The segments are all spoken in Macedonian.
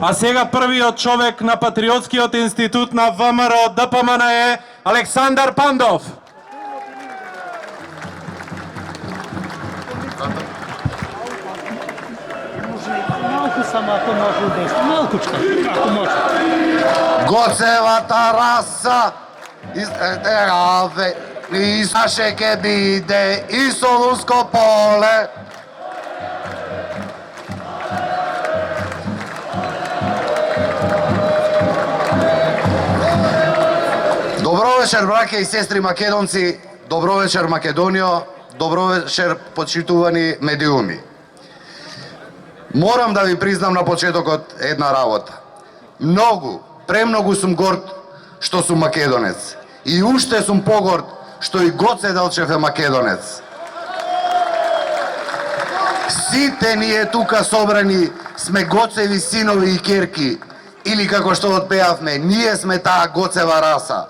А сега првиот човек на Патриотскиот институт на ВМРО ДПМН е Александар Пандов. Малку само ако може удесно, малкучка, ако може. Гоцевата раса и саше ке биде и Солунско поле. Добро вечер, браќа и сестри македонци, добро вечер Македонијо, добро вечер почитувани медиуми. Морам да ви признам на почетокот една работа. Премногу сум горд што сум македонец. И уште сум погорд што и Гоце Делчев е македонец. Сите ние тука собрани сме Гоцеви синови и керки, или како што отпеавме, ние сме таа Гоцева раса.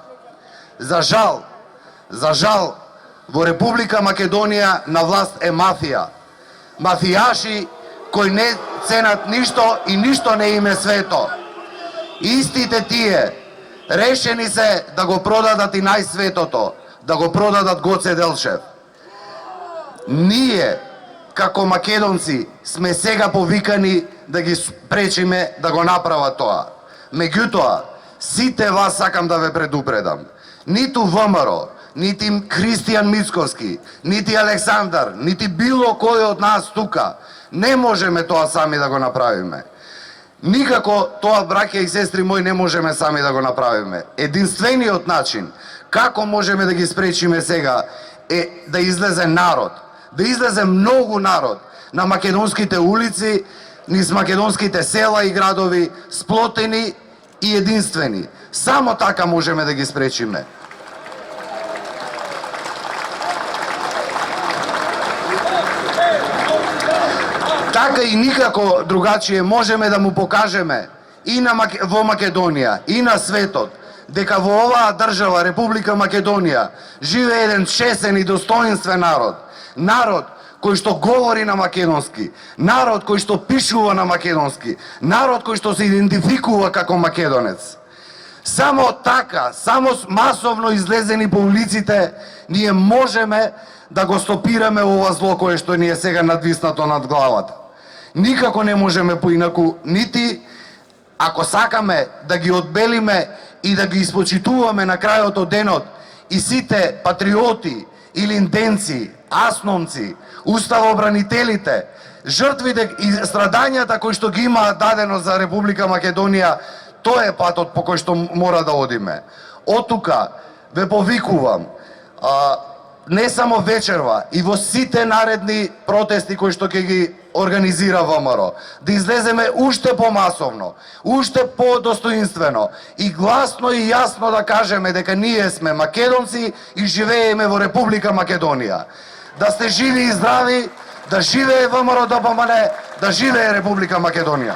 За жал, во Република Македонија на власт е мафија. Мафијаши кои не ценат ништо и ништо не им е свето. Истите тие решени се да го продадат и најсветото, да го продадат Гоце Делчев. Ние, како македонци, сме сега повикани да ги спречиме да го направат тоа. Меѓутоа, сите вас сакам да ве предупредам. Ниту ВМРО, нити Христијан Мицковски, нити Александар, нити било кој од нас тука не можеме тоа сами да го направиме. Никако тоа, браќа и сестри мои, не можеме сами да го направиме. Единствениот начин како можеме да ги спречиме сега е да излезе народ, да излезе многу народ на македонските улици, низ македонските села и градови, сплотени и единствени. Само така можеме да ги спречиме. Така и никако другачие можеме да му покажеме и во Македонија, и на светот, дека во оваа држава, Република Македонија, живее еден чесен и достоинствен народ. Народ кој што говори на македонски, народ кој што пишува на македонски, народ кој што се идентификува како македонец. Само така, само масовно излезени по улиците, ние можеме да го стопираме ова зло кое што ни е сега надвиснато над главата. Никако не можеме поинаку, нити ако сакаме да ги одбелиме и да ги испочитуваме на крајот од денот и сите патриоти, илинденци, асномци, уставобранителите, жртвите и страдањата кои што ги имаат дадено за Република Македонија, тоа е патот по кој што мора да одиме. Отука ве повикувам, не само вечерва, и во сите наредни протести кои што ќе ги организира ВМРО, да излеземе уште помасовно, уште подостоинствено и гласно и јасно да кажеме дека ние сме македонци и живееме во Република Македонија. Да сте живи и здрави, да живее ВМРО ДПМН, да живее Република Македонија.